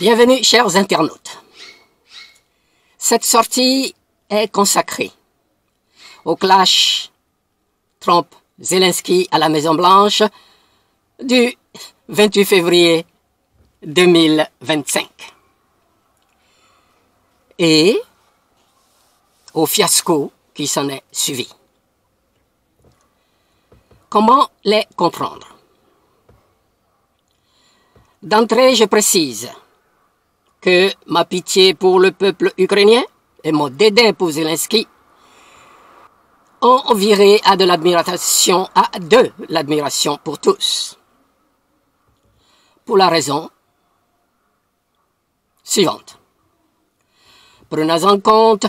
Bienvenue, chers internautes. Cette sortie est consacrée au clash Trump-Zelensky à la Maison-Blanche du 28 février 2025 et au fiasco qui s'en est suivi. Comment les comprendre? D'entrée, je précise que ma pitié pour le peuple ukrainien et mon dédain pour Zelensky ont viré à de l'admiration pour tous. Pour la raison suivante. Prenons en compte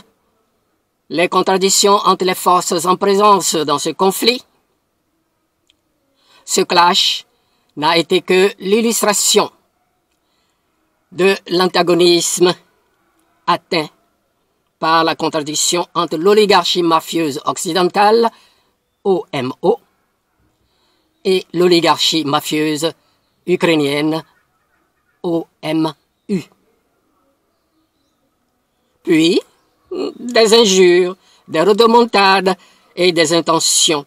les contradictions entre les forces en présence dans ce conflit. Ce clash n'a été que l'illustration de l'antagonisme atteint par la contradiction entre l'oligarchie mafieuse occidentale, OMO, et l'oligarchie mafieuse ukrainienne, OMU. Puis, des injures, des rodomontades et des intentions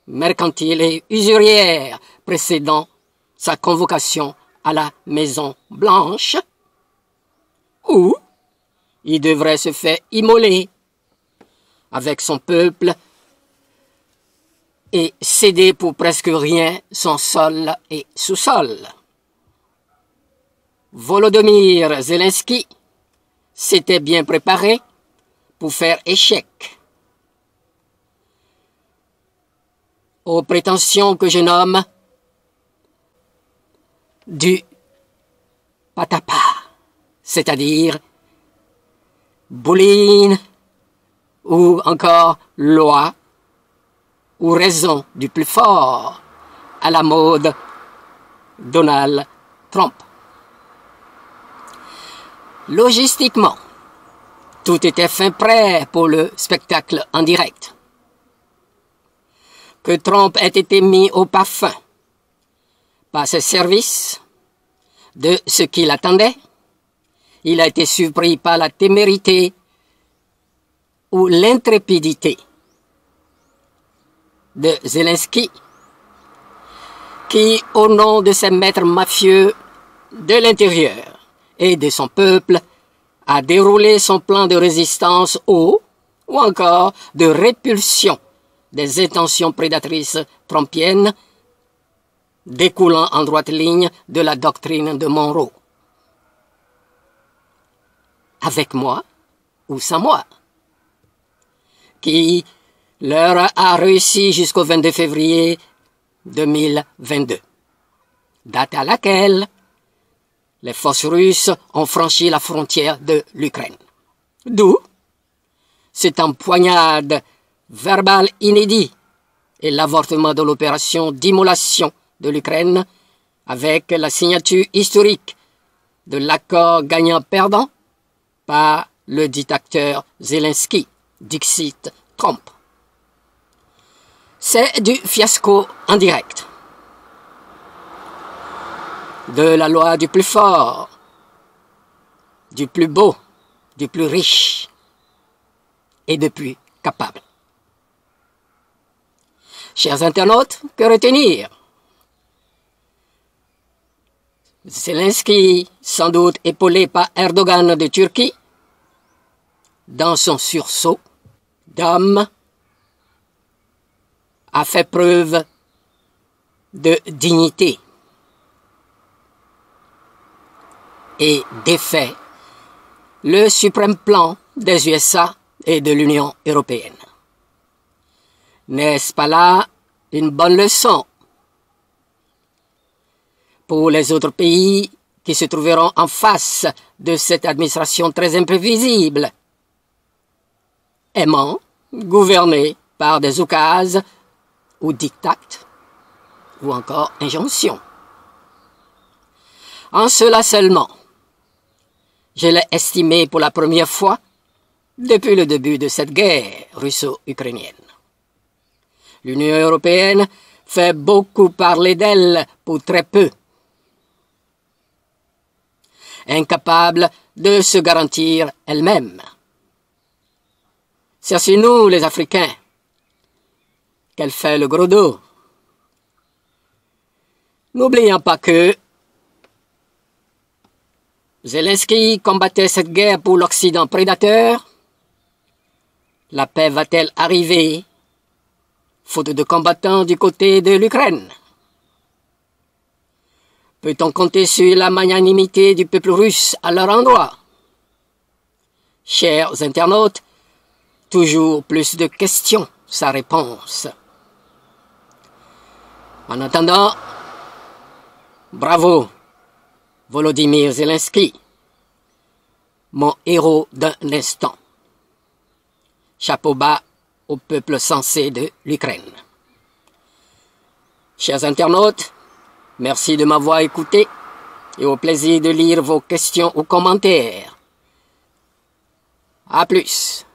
mercantiles et usurières précédant sa convocation à la Maison-Blanche, où il devrait se faire immoler avec son peuple et céder pour presque rien son sol et sous-sol. Volodymyr Zelensky s'était bien préparé pour faire échec aux prétentions que je nomme du patapa, c'est-à-dire bouline ou encore loi ou raison du plus fort à la mode Donald Trump. Logistiquement, tout était fin prêt pour le spectacle en direct. Que Trump ait été mis au parfum par ses services de ce qu'il attendait, il a été surpris par la témérité ou l'intrépidité de Zelensky, qui, au nom de ses maîtres mafieux de l'intérieur et de son peuple, a déroulé son plan de résistance ou encore de répulsion des intentions prédatrices trumpiennes découlant en droite ligne de la doctrine de Monroe. Avec moi ou sans moi, qui leur a réussi jusqu'au 22 février 2022, date à laquelle les forces russes ont franchi la frontière de l'Ukraine. D'où cette empoignade verbale inédite et l'avortement de l'opération d'immolation de l'Ukraine avec la signature historique de l'accord gagnant-perdant par le dictateur Zelensky, Dixit Trump. C'est du fiasco en direct. De la loi du plus fort, du plus beau, du plus riche et du plus capable. Chers internautes, que retenir? Zelensky, sans doute épaulé par Erdogan de Turquie, dans son sursaut d'homme, a fait preuve de dignité et défait le suprême plan des USA et de l'Union européenne. N'est-ce pas là une bonne leçon pour les autres pays qui se trouveront en face de cette administration très imprévisible, aimant gouverner par des oukases ou diktats ou encore injonctions? En cela seulement, je l'ai estimé pour la première fois depuis le début de cette guerre russo-ukrainienne. L'Union européenne fait beaucoup parler d'elle pour très peu. incapable de se garantir elle-même. C'est sur nous, les Africains, qu'elle fait le gros dos. N'oublions pas que Zelensky combattait cette guerre pour l'Occident prédateur. La paix va-t-elle arriver, faute de combattants du côté de l'Ukraine? Peut-on compter sur la magnanimité du peuple russe à leur endroit? Chers internautes, toujours plus de questions, sa réponse. En attendant, bravo, Volodymyr Zelensky, mon héros d'un instant. Chapeau bas au peuple sensé de l'Ukraine. Chers internautes, merci de m'avoir écouté et au plaisir de lire vos questions ou commentaires. À plus.